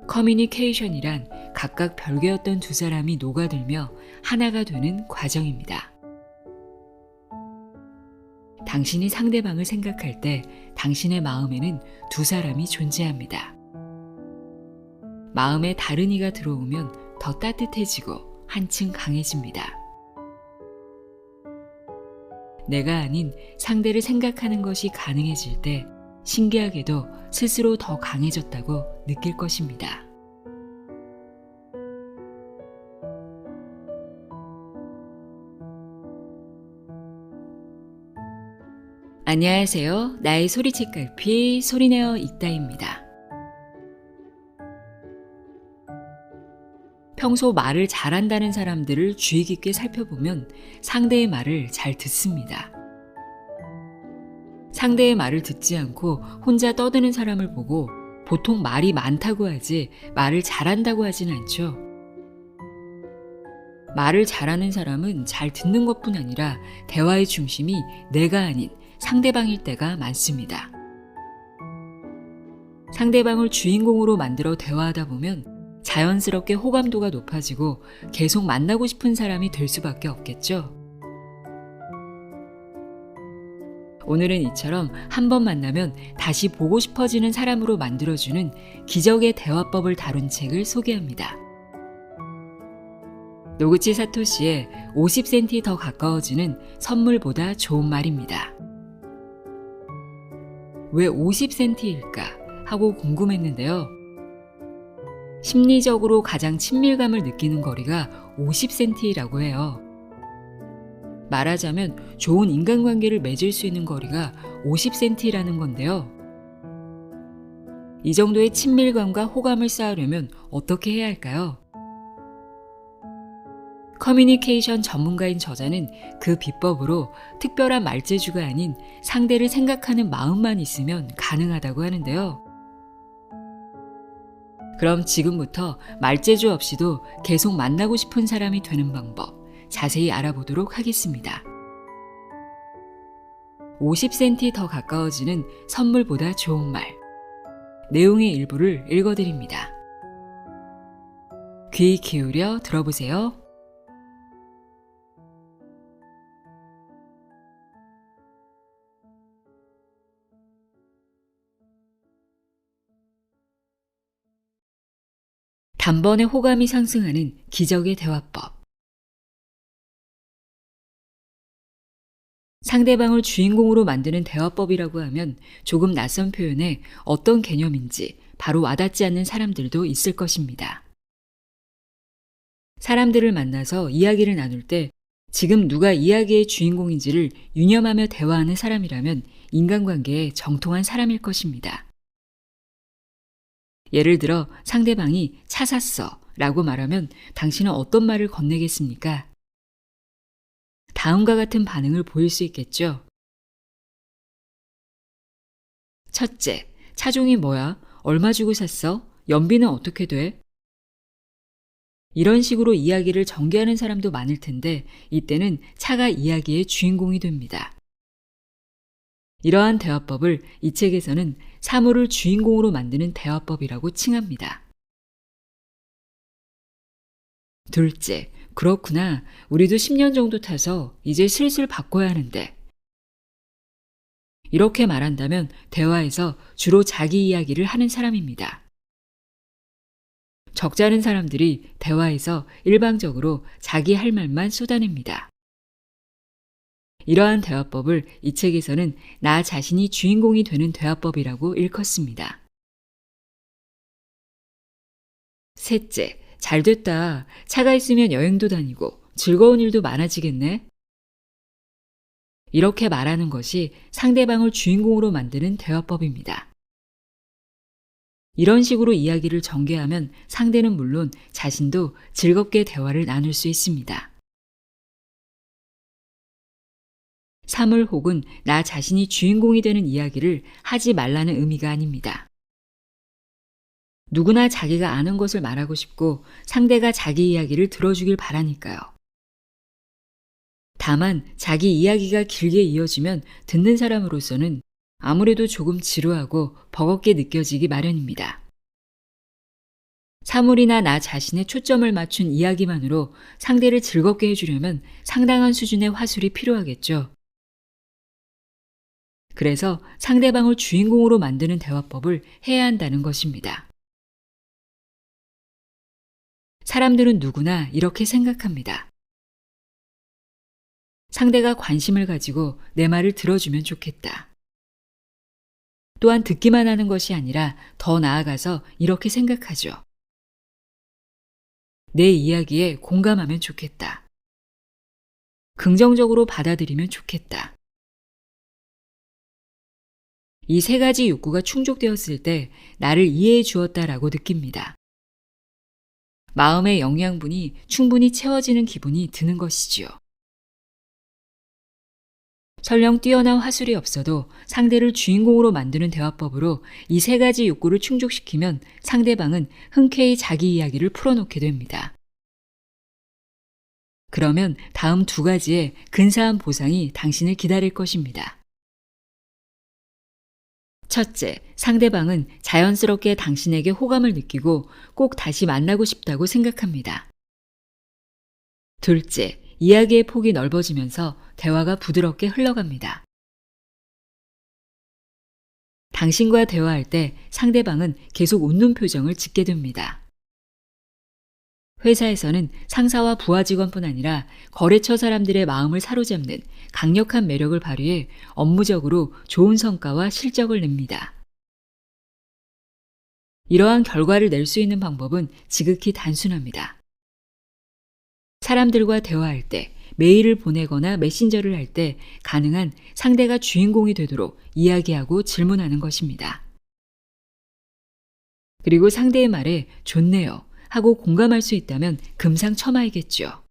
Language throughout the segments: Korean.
커뮤니케이션이란 각각 별개였던 두 사람이 녹아들며 하나가 되는 과정입니다. 당신이 상대방을 생각할 때 당신의 마음에는 두 사람이 존재합니다. 마음에 다른 이가 들어오면 더 따뜻해지고 한층 강해집니다. 내가 아닌 상대를 생각하는 것이 가능해질 때 신기하게도 스스로 더 강해졌다고 느낄 것입니다. 안녕하세요. 나의 소리책갈피 소리내어 읽다입니다. 평소 말을 잘한다는 사람들을 주의 깊게 살펴보면 상대의 말을 잘 듣습니다. 상대의 말을 듣지 않고 혼자 떠드는 사람을 보고 보통 말이 많다고 하지 말을 잘한다고 하진 않죠. 말을 잘하는 사람은 잘 듣는 것뿐 아니라 대화의 중심이 내가 아닌 상대방일 때가 많습니다. 상대방을 주인공으로 만들어 대화하다 보면 자연스럽게 호감도가 높아지고 계속 만나고 싶은 사람이 될 수밖에 없겠죠. 오늘은 이처럼 한 번 만나면 다시 보고 싶어지는 사람으로 만들어주는 기적의 대화법을 다룬 책을 소개합니다. 노구치 사토시의 50cm 더 가까워지는 선물보다 좋은 말입니다. 왜 50cm일까 하고 궁금했는데요. 심리적으로 가장 친밀감을 느끼는 거리가 50cm라고 해요. 말하자면 좋은 인간관계를 맺을 수 있는 거리가 50cm라는 건데요. 이 정도의 친밀감과 호감을 쌓으려면 어떻게 해야 할까요? 커뮤니케이션 전문가인 저자는 그 비법으로 특별한 말재주가 아닌 상대를 생각하는 마음만 있으면 가능하다고 하는데요. 그럼 지금부터 말재주 없이도 계속 만나고 싶은 사람이 되는 방법 자세히 알아보도록 하겠습니다. 50cm 더 가까워지는 선물보다 좋은 말. 내용의 일부를 읽어드립니다. 귀 기울여 들어보세요. 단번에 호감이 상승하는 기적의 대화법. 상대방을 주인공으로 만드는 대화법이라고 하면 조금 낯선 표현에 어떤 개념인지 바로 와닿지 않는 사람들도 있을 것입니다. 사람들을 만나서 이야기를 나눌 때 지금 누가 이야기의 주인공인지를 유념하며 대화하는 사람이라면 인간관계에 정통한 사람일 것입니다. 예를 들어 상대방이 차 샀어 라고 말하면 당신은 어떤 말을 건네겠습니까? 다음과 같은 반응을 보일 수 있겠죠. 첫째, 차종이 뭐야? 얼마 주고 샀어? 연비는 어떻게 돼? 이런 식으로 이야기를 전개하는 사람도 많을 텐데 이때는 차가 이야기의 주인공이 됩니다. 이러한 대화법을 이 책에서는 사물을 주인공으로 만드는 대화법이라고 칭합니다. 둘째, 그렇구나. 우리도 10년 정도 타서 이제 슬슬 바꿔야 하는데. 이렇게 말한다면 대화에서 주로 자기 이야기를 하는 사람입니다. 적잖은 사람들이 대화에서 일방적으로 자기 할 말만 쏟아냅니다. 이러한 대화법을 이 책에서는 나 자신이 주인공이 되는 대화법이라고 일컫습니다. 셋째, 잘됐다. 차가 있으면 여행도 다니고 즐거운 일도 많아지겠네. 이렇게 말하는 것이 상대방을 주인공으로 만드는 대화법입니다. 이런 식으로 이야기를 전개하면 상대는 물론 자신도 즐겁게 대화를 나눌 수 있습니다. 사물 혹은 나 자신이 주인공이 되는 이야기를 하지 말라는 의미가 아닙니다. 누구나 자기가 아는 것을 말하고 싶고 상대가 자기 이야기를 들어주길 바라니까요. 다만 자기 이야기가 길게 이어지면 듣는 사람으로서는 아무래도 조금 지루하고 버겁게 느껴지기 마련입니다. 사물이나 나 자신에 초점을 맞춘 이야기만으로 상대를 즐겁게 해주려면 상당한 수준의 화술이 필요하겠죠. 그래서 상대방을 주인공으로 만드는 대화법을 해야 한다는 것입니다. 사람들은 누구나 이렇게 생각합니다. 상대가 관심을 가지고 내 말을 들어주면 좋겠다. 또한 듣기만 하는 것이 아니라 더 나아가서 이렇게 생각하죠. 내 이야기에 공감하면 좋겠다. 긍정적으로 받아들이면 좋겠다. 이 세 가지 욕구가 충족되었을 때 나를 이해해 주었다라고 느낍니다. 마음의 영양분이 충분히 채워지는 기분이 드는 것이지요. 설령 뛰어난 화술이 없어도 상대를 주인공으로 만드는 대화법으로 이 세 가지 욕구를 충족시키면 상대방은 흔쾌히 자기 이야기를 풀어놓게 됩니다. 그러면 다음 두 가지의 근사한 보상이 당신을 기다릴 것입니다. 첫째, 상대방은 자연스럽게 당신에게 호감을 느끼고 꼭 다시 만나고 싶다고 생각합니다. 둘째, 이야기의 폭이 넓어지면서 대화가 부드럽게 흘러갑니다. 당신과 대화할 때 상대방은 계속 웃는 표정을 짓게 됩니다. 회사에서는 상사와 부하 직원뿐 아니라 거래처 사람들의 마음을 사로잡는 강력한 매력을 발휘해 업무적으로 좋은 성과와 실적을 냅니다. 이러한 결과를 낼 수 있는 방법은 지극히 단순합니다. 사람들과 대화할 때, 메일을 보내거나 메신저를 할 때 가능한 상대가 주인공이 되도록 이야기하고 질문하는 것입니다. 그리고 상대의 말에 좋네요 하고 공감할 수 있다면 금상첨화이겠죠.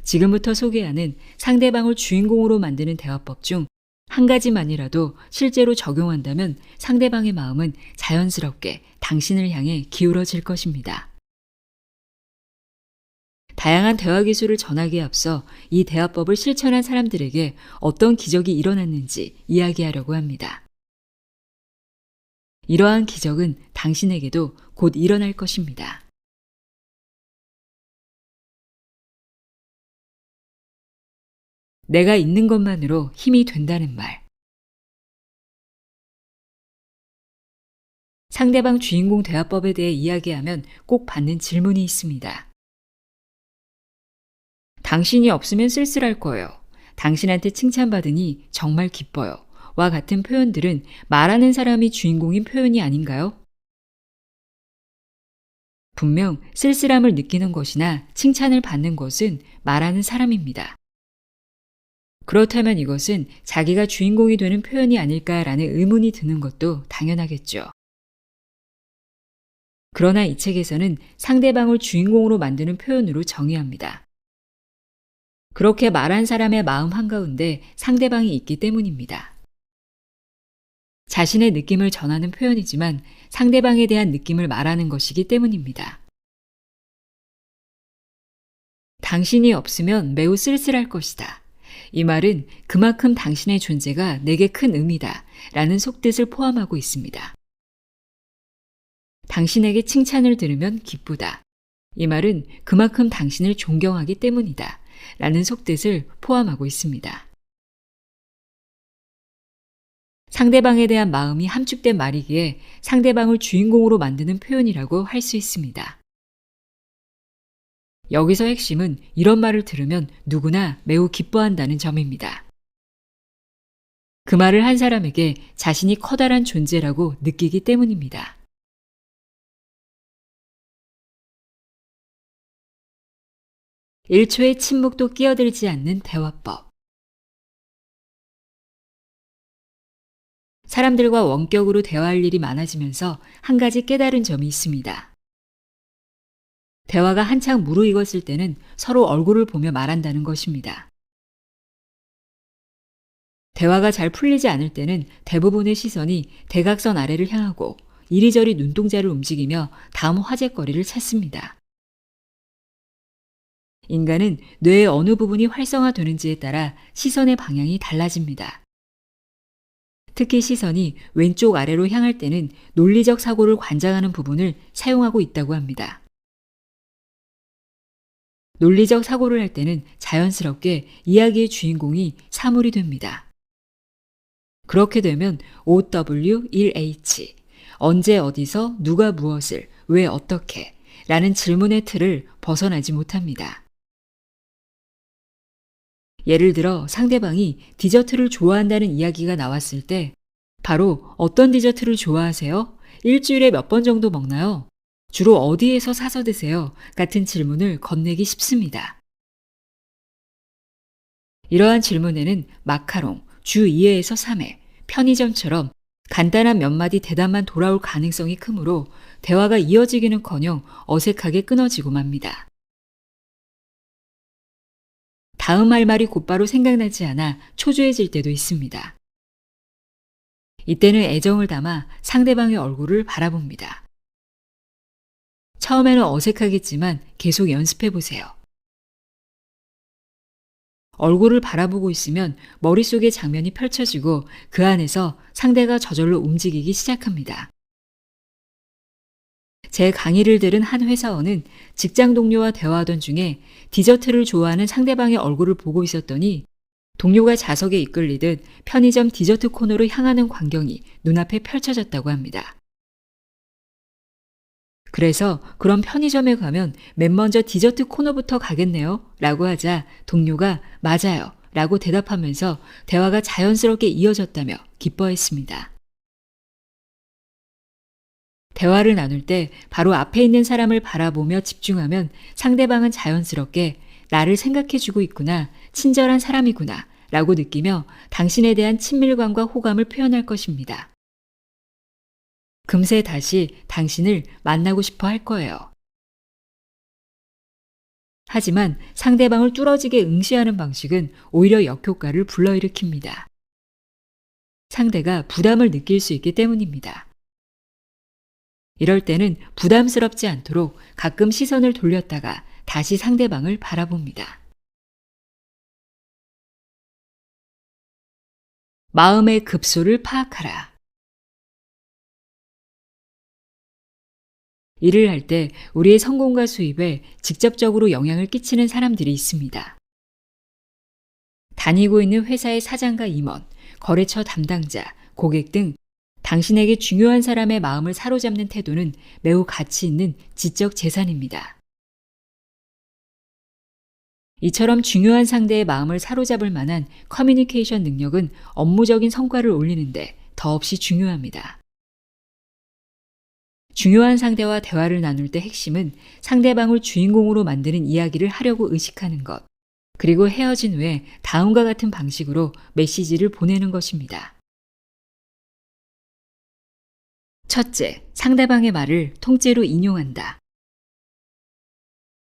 지금부터 소개하는 상대방을 주인공으로 만드는 대화법 중 한 가지만이라도 실제로 적용한다면 상대방의 마음은 자연스럽게 당신을 향해 기울어질 것입니다. 다양한 대화 기술을 전하기에 앞서 이 대화법을 실천한 사람들에게 어떤 기적이 일어났는지 이야기하려고 합니다. 이러한 기적은 당신에게도 곧 일어날 것입니다. 내가 있는 것만으로 힘이 된다는 말. 상대방 주인공 대화법에 대해 이야기하면 꼭 받는 질문이 있습니다. 당신이 없으면 쓸쓸할 거예요. 당신한테 칭찬받으니 정말 기뻐요. 와 같은 표현들은 말하는 사람이 주인공인 표현이 아닌가요? 분명 쓸쓸함을 느끼는 것이나 칭찬을 받는 것은 말하는 사람입니다. 그렇다면 이것은 자기가 주인공이 되는 표현이 아닐까라는 의문이 드는 것도 당연하겠죠. 그러나 이 책에서는 상대방을 주인공으로 만드는 표현으로 정의합니다. 그렇게 말한 사람의 마음 한가운데 상대방이 있기 때문입니다. 자신의 느낌을 전하는 표현이지만 상대방에 대한 느낌을 말하는 것이기 때문입니다. 당신이 없으면 매우 쓸쓸할 것이다. 이 말은 그만큼 당신의 존재가 내게 큰 의미다 라는 속뜻을 포함하고 있습니다. 당신에게 칭찬을 들으면 기쁘다. 이 말은 그만큼 당신을 존경하기 때문이다 라는 속뜻을 포함하고 있습니다. 상대방에 대한 마음이 함축된 말이기에 상대방을 주인공으로 만드는 표현이라고 할 수 있습니다. 여기서 핵심은 이런 말을 들으면 누구나 매우 기뻐한다는 점입니다. 그 말을 한 사람에게 자신이 커다란 존재라고 느끼기 때문입니다. 일초의 침묵도 끼어들지 않는 대화법. 사람들과 원격으로 대화할 일이 많아지면서 한 가지 깨달은 점이 있습니다. 대화가 한창 무르익었을 때는 서로 얼굴을 보며 말한다는 것입니다. 대화가 잘 풀리지 않을 때는 대부분의 시선이 대각선 아래를 향하고 이리저리 눈동자를 움직이며 다음 화제거리를 찾습니다. 인간은 뇌의 어느 부분이 활성화되는지에 따라 시선의 방향이 달라집니다. 특히 시선이 왼쪽 아래로 향할 때는 논리적 사고를 관장하는 부분을 사용하고 있다고 합니다. 논리적 사고를 할 때는 자연스럽게 이야기의 주인공이 사물이 됩니다. 그렇게 되면 OW1H, 언제 어디서 누가 무엇을 왜 어떻게 라는 질문의 틀을 벗어나지 못합니다. 예를 들어 상대방이 디저트를 좋아한다는 이야기가 나왔을 때 바로 어떤 디저트를 좋아하세요? 일주일에 몇 번 정도 먹나요? 주로 어디에서 사서 드세요? 같은 질문을 건네기 쉽습니다. 이러한 질문에는 마카롱, 주 2회에서 3회, 편의점처럼 간단한 몇 마디 대답만 돌아올 가능성이 크므로 대화가 이어지기는커녕 어색하게 끊어지고 맙니다. 다음 할 말이 곧바로 생각나지 않아 초조해질 때도 있습니다. 이때는 애정을 담아 상대방의 얼굴을 바라봅니다. 처음에는 어색하겠지만 계속 연습해 보세요. 얼굴을 바라보고 있으면 머릿속의 장면이 펼쳐지고 그 안에서 상대가 저절로 움직이기 시작합니다. 제 강의를 들은 한 회사원은 직장 동료와 대화하던 중에 디저트를 좋아하는 상대방의 얼굴을 보고 있었더니 동료가 자석에 이끌리듯 편의점 디저트 코너로 향하는 광경이 눈앞에 펼쳐졌다고 합니다. 그래서 그럼 편의점에 가면 맨 먼저 디저트 코너부터 가겠네요 라고 하자 동료가 맞아요 라고 대답하면서 대화가 자연스럽게 이어졌다며 기뻐했습니다. 대화를 나눌 때 바로 앞에 있는 사람을 바라보며 집중하면 상대방은 자연스럽게 나를 생각해주고 있구나, 친절한 사람이구나 라고 느끼며 당신에 대한 친밀감과 호감을 표현할 것입니다. 금세 다시 당신을 만나고 싶어 할 거예요. 하지만 상대방을 뚫어지게 응시하는 방식은 오히려 역효과를 불러일으킵니다. 상대가 부담을 느낄 수 있기 때문입니다. 이럴 때는 부담스럽지 않도록 가끔 시선을 돌렸다가 다시 상대방을 바라봅니다. 마음의 급소를 파악하라. 일을 할 때 우리의 성공과 수입에 직접적으로 영향을 끼치는 사람들이 있습니다. 다니고 있는 회사의 사장과 임원, 거래처 담당자, 고객 등 당신에게 중요한 사람의 마음을 사로잡는 태도는 매우 가치 있는 지적 재산입니다. 이처럼 중요한 상대의 마음을 사로잡을 만한 커뮤니케이션 능력은 업무적인 성과를 올리는데 더없이 중요합니다. 중요한 상대와 대화를 나눌 때 핵심은 상대방을 주인공으로 만드는 이야기를 하려고 의식하는 것, 그리고 헤어진 후에 다음과 같은 방식으로 메시지를 보내는 것입니다. 첫째, 상대방의 말을 통째로 인용한다.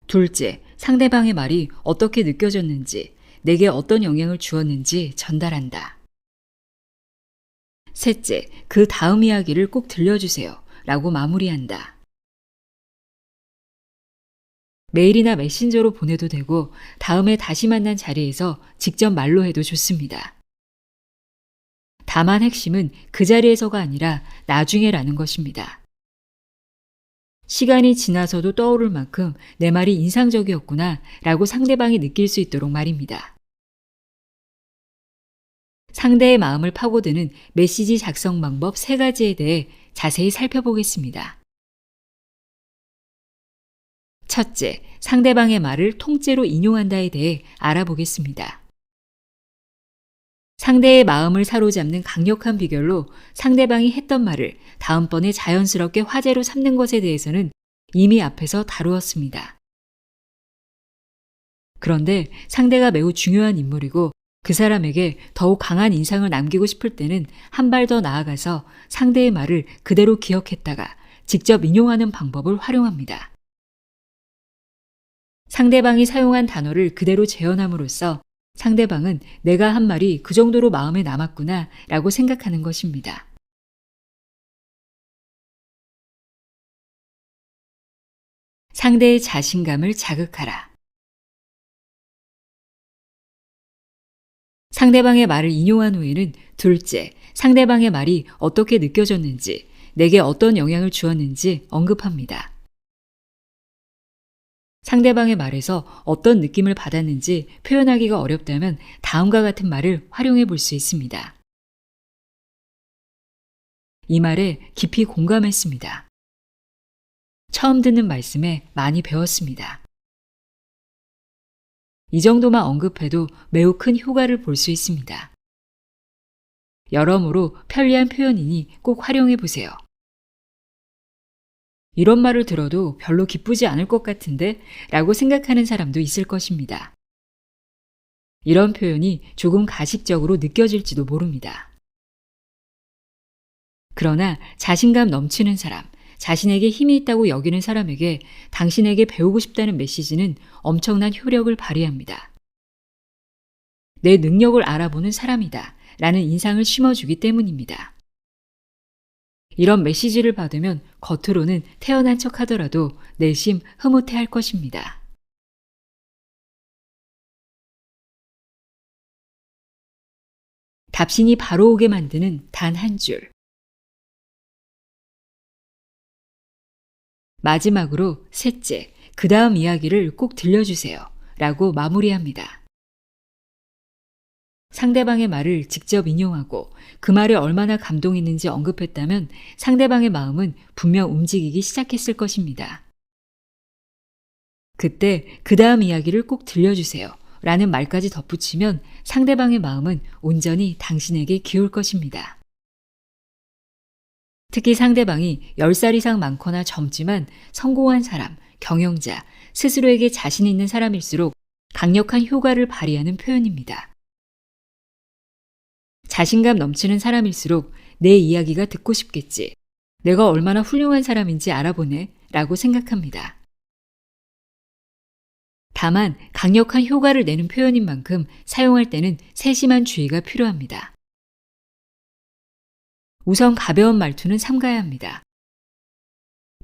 둘째, 상대방의 말이 어떻게 느껴졌는지, 내게 어떤 영향을 주었는지 전달한다. 셋째, 그 다음 이야기를 꼭 들려주세요 라고 마무리한다. 메일이나 메신저로 보내도 되고 다음에 다시 만난 자리에서 직접 말로 해도 좋습니다. 다만 핵심은 그 자리에서가 아니라 나중에라는 것입니다. 시간이 지나서도 떠오를 만큼 내 말이 인상적이었구나 라고 상대방이 느낄 수 있도록 말입니다. 상대의 마음을 파고드는 메시지 작성 방법 3가지에 대해 자세히 살펴보겠습니다. 첫째, 상대방의 말을 통째로 인용한다에 대해 알아보겠습니다. 상대의 마음을 사로잡는 강력한 비결로 상대방이 했던 말을 다음번에 자연스럽게 화제로 삼는 것에 대해서는 이미 앞에서 다루었습니다. 그런데 상대가 매우 중요한 인물이고 그 사람에게 더욱 강한 인상을 남기고 싶을 때는 한 발 더 나아가서 상대의 말을 그대로 기억했다가 직접 인용하는 방법을 활용합니다. 상대방이 사용한 단어를 그대로 재현함으로써 상대방은 내가 한 말이 그 정도로 마음에 남았구나 라고 생각하는 것입니다. 상대의 자신감을 자극하라. 상대방의 말을 인용한 후에는 둘째, 상대방의 말이 어떻게 느껴졌는지, 내게 어떤 영향을 주었는지 언급합니다. 상대방의 말에서 어떤 느낌을 받았는지 표현하기가 어렵다면 다음과 같은 말을 활용해 볼 수 있습니다. 이 말에 깊이 공감했습니다. 처음 듣는 말씀에 많이 배웠습니다. 이 정도만 언급해도 매우 큰 효과를 볼 수 있습니다. 여러모로 편리한 표현이니 꼭 활용해 보세요. 이런 말을 들어도 별로 기쁘지 않을 것 같은데 라고 생각하는 사람도 있을 것입니다. 이런 표현이 조금 가식적으로 느껴질지도 모릅니다. 그러나 자신감 넘치는 사람, 자신에게 힘이 있다고 여기는 사람에게 당신에게 배우고 싶다는 메시지는 엄청난 효력을 발휘합니다. 내 능력을 알아보는 사람이다 라는 인상을 심어주기 때문입니다. 이런 메시지를 받으면 겉으로는 태어난 척 하더라도 내심 흐뭇해할 것입니다. 답신이 바로 오게 만드는 단 한 줄. 마지막으로 셋째, 그 다음 이야기를 꼭 들려주세요 라고 마무리합니다. 상대방의 말을 직접 인용하고 그 말에 얼마나 감동했는지 언급했다면 상대방의 마음은 분명 움직이기 시작했을 것입니다. 그때 그 다음 이야기를 꼭 들려주세요 라는 말까지 덧붙이면 상대방의 마음은 온전히 당신에게 기울 것입니다. 특히 상대방이 10살 이상 많거나 젊지만 성공한 사람, 경영자, 스스로에게 자신 있는 사람일수록 강력한 효과를 발휘하는 표현입니다. 자신감 넘치는 사람일수록 내 이야기가 듣고 싶겠지. 내가 얼마나 훌륭한 사람인지 알아보네 라고 생각합니다. 다만 강력한 효과를 내는 표현인 만큼 사용할 때는 세심한 주의가 필요합니다. 우선 가벼운 말투는 삼가야 합니다.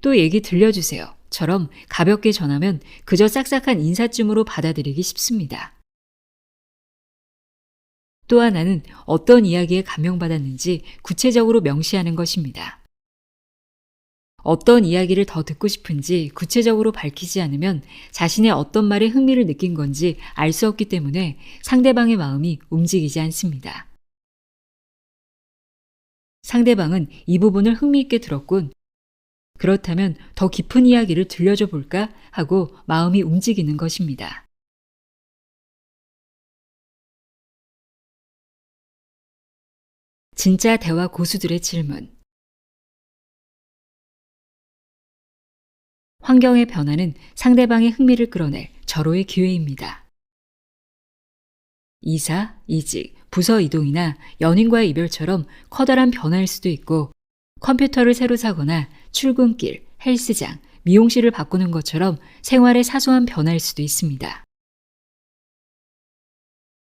또 얘기 들려주세요 처럼 가볍게 전하면 그저 싹싹한 인사쯤으로 받아들이기 쉽습니다. 또 하나는 어떤 이야기에 감명받았는지 구체적으로 명시하는 것입니다. 어떤 이야기를 더 듣고 싶은지 구체적으로 밝히지 않으면 자신의 어떤 말에 흥미를 느낀 건지 알 수 없기 때문에 상대방의 마음이 움직이지 않습니다. 상대방은 이 부분을 흥미있게 들었군. 그렇다면 더 깊은 이야기를 들려줘 볼까 하고 마음이 움직이는 것입니다. 진짜 대화 고수들의 질문. 환경의 변화는 상대방의 흥미를 끌어낼 절호의 기회입니다. 이사, 이직, 부서 이동이나 연인과의 이별처럼 커다란 변화일 수도 있고 컴퓨터를 새로 사거나 출근길, 헬스장, 미용실을 바꾸는 것처럼 생활의 사소한 변화일 수도 있습니다.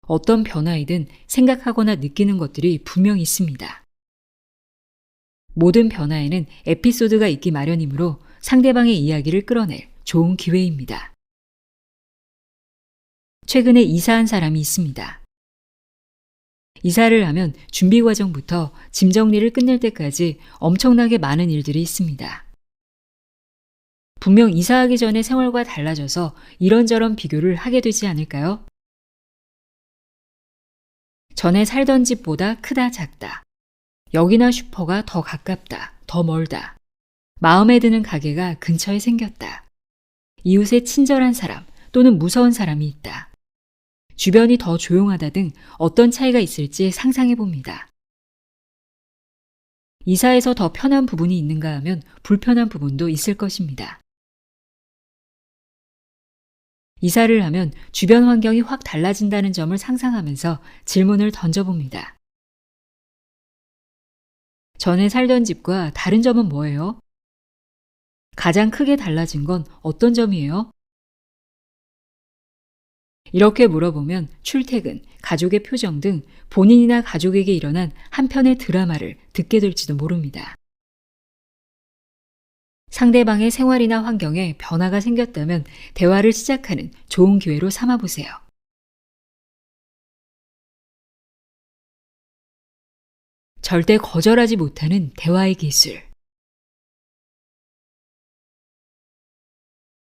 어떤 변화이든 생각하거나 느끼는 것들이 분명히 있습니다. 모든 변화에는 에피소드가 있기 마련이므로 상대방의 이야기를 끌어낼 좋은 기회입니다. 최근에 이사한 사람이 있습니다. 이사를 하면 준비 과정부터 짐 정리를 끝낼 때까지 엄청나게 많은 일들이 있습니다. 분명 이사하기 전에 생활과 달라져서 이런저런 비교를 하게 되지 않을까요? 전에 살던 집보다 크다 작다. 여기나 슈퍼가 더 가깝다, 더 멀다. 마음에 드는 가게가 근처에 생겼다. 이웃에 친절한 사람 또는 무서운 사람이 있다. 주변이 더 조용하다 등 어떤 차이가 있을지 상상해 봅니다. 이사에서 더 편한 부분이 있는가 하면 불편한 부분도 있을 것입니다. 이사를 하면 주변 환경이 확 달라진다는 점을 상상하면서 질문을 던져봅니다. 전에 살던 집과 다른 점은 뭐예요? 가장 크게 달라진 건 어떤 점이에요? 이렇게 물어보면 출퇴근, 가족의 표정 등 본인이나 가족에게 일어난 한편의 드라마를 듣게 될지도 모릅니다. 상대방의 생활이나 환경에 변화가 생겼다면 대화를 시작하는 좋은 기회로 삼아보세요. 절대 거절하지 못하는 대화의 기술.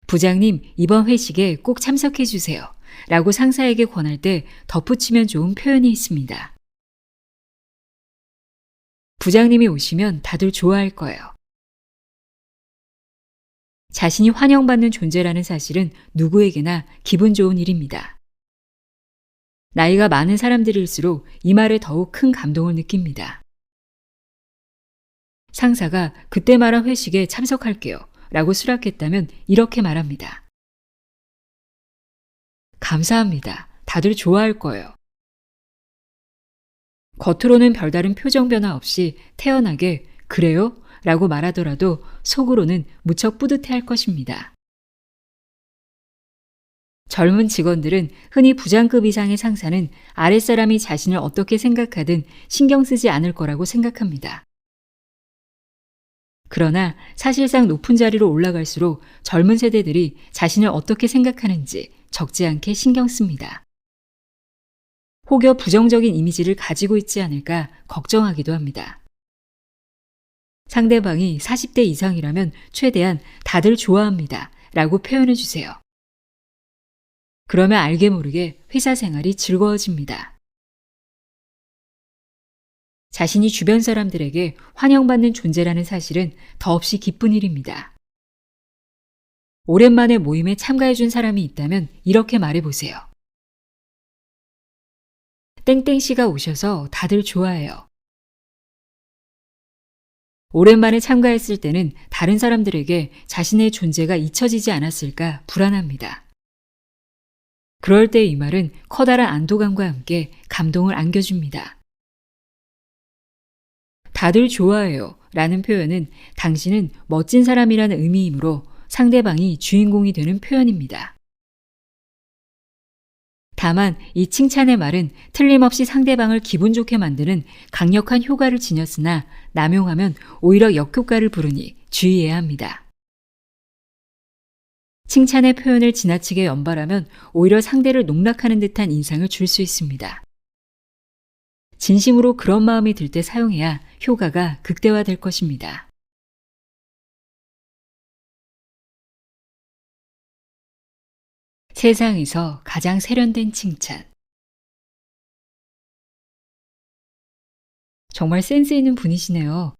부장님, 이번 회식에 꼭 참석해 주세요. 라고 상사에게 권할 때 덧붙이면 좋은 표현이 있습니다. 부장님이 오시면 다들 좋아할 거예요. 자신이 환영받는 존재라는 사실은 누구에게나 기분 좋은 일입니다. 나이가 많은 사람들일수록 이 말에 더욱 큰 감동을 느낍니다. 상사가 그때 말한 회식에 참석할게요. 라고 수락했다면 이렇게 말합니다. 감사합니다. 다들 좋아할 거예요. 겉으로는 별다른 표정 변화 없이 태연하게 그래요? 라고 말하더라도 속으로는 무척 뿌듯해할 것입니다. 젊은 직원들은 흔히 부장급 이상의 상사는 아랫사람이 자신을 어떻게 생각하든 신경 쓰지 않을 거라고 생각합니다. 그러나 사실상 높은 자리로 올라갈수록 젊은 세대들이 자신을 어떻게 생각하는지 적지 않게 신경 씁니다. 혹여 부정적인 이미지를 가지고 있지 않을까 걱정하기도 합니다. 상대방이 40대 이상이라면 최대한 다들 좋아합니다. 라고 표현해 주세요. 그러면 알게 모르게 회사 생활이 즐거워집니다. 자신이 주변 사람들에게 환영받는 존재라는 사실은 더없이 기쁜 일입니다. 오랜만에 모임에 참가해 준 사람이 있다면 이렇게 말해 보세요. 땡땡 씨가 오셔서 다들 좋아해요. 오랜만에 참가했을 때는 다른 사람들에게 자신의 존재가 잊혀지지 않았을까 불안합니다. 그럴 때 이 말은 커다란 안도감과 함께 감동을 안겨줍니다. 다들 좋아해요 라는 표현은 당신은 멋진 사람이라는 의미이므로 상대방이 주인공이 되는 표현입니다. 다만 이 칭찬의 말은 틀림없이 상대방을 기분 좋게 만드는 강력한 효과를 지녔으나 남용하면 오히려 역효과를 부르니 주의해야 합니다. 칭찬의 표현을 지나치게 연발하면 오히려 상대를 농락하는 듯한 인상을 줄 수 있습니다. 진심으로 그런 마음이 들 때 사용해야 효과가 극대화될 것입니다. 세상에서 가장 세련된 칭찬. 정말 센스 있는 분이시네요.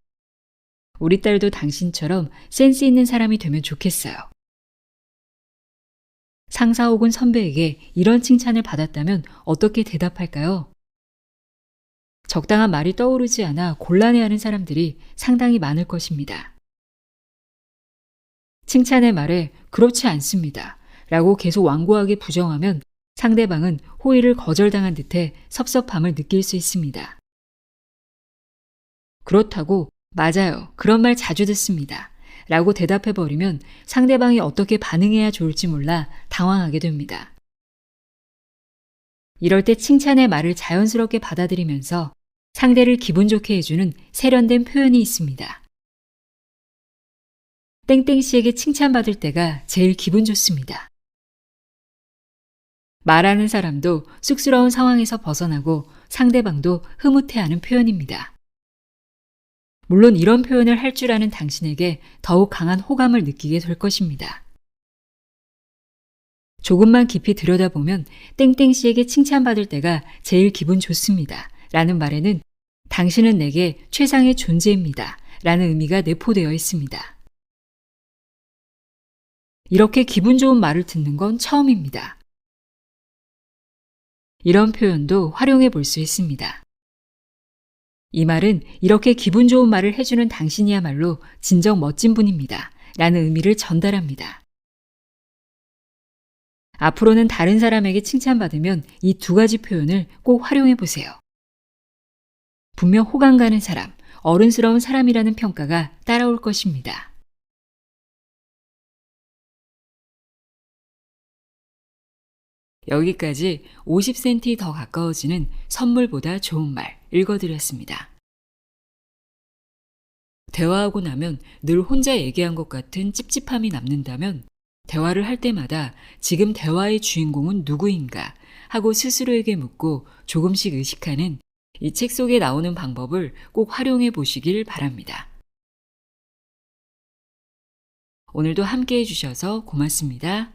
우리 딸도 당신처럼 센스 있는 사람이 되면 좋겠어요. 상사 혹은 선배에게 이런 칭찬을 받았다면 어떻게 대답할까요? 적당한 말이 떠오르지 않아 곤란해하는 사람들이 상당히 많을 것입니다. 칭찬의 말에 그렇지 않습니다. 라고 계속 완고하게 부정하면 상대방은 호의를 거절당한 듯해 섭섭함을 느낄 수 있습니다. 그렇다고 맞아요. 그런 말 자주 듣습니다. 라고 대답해버리면 상대방이 어떻게 반응해야 좋을지 몰라 당황하게 됩니다. 이럴 때 칭찬의 말을 자연스럽게 받아들이면서 상대를 기분 좋게 해주는 세련된 표현이 있습니다. 땡땡 씨에게 칭찬받을 때가 제일 기분 좋습니다. 말하는 사람도 쑥스러운 상황에서 벗어나고 상대방도 흐뭇해하는 표현입니다. 물론 이런 표현을 할 줄 아는 당신에게 더욱 강한 호감을 느끼게 될 것입니다. 조금만 깊이 들여다보면 땡땡 씨에게 칭찬받을 때가 제일 기분 좋습니다. 라는 말에는 당신은 내게 최상의 존재입니다. 라는 의미가 내포되어 있습니다. 이렇게 기분 좋은 말을 듣는 건 처음입니다. 이런 표현도 활용해 볼 수 있습니다. 이 말은 이렇게 기분 좋은 말을 해주는 당신이야말로 진정 멋진 분입니다. 라는 의미를 전달합니다. 앞으로는 다른 사람에게 칭찬받으면 이 두 가지 표현을 꼭 활용해 보세요. 분명 호감 가는 사람, 어른스러운 사람이라는 평가가 따라올 것입니다. 여기까지 50cm 더 가까워지는 선물보다 좋은 말 읽어드렸습니다. 대화하고 나면 늘 혼자 얘기한 것 같은 찝찝함이 남는다면 대화를 할 때마다 지금 대화의 주인공은 누구인가 하고 스스로에게 묻고 조금씩 의식하는 이 책 속에 나오는 방법을 꼭 활용해 보시길 바랍니다. 오늘도 함께 해주셔서 고맙습니다.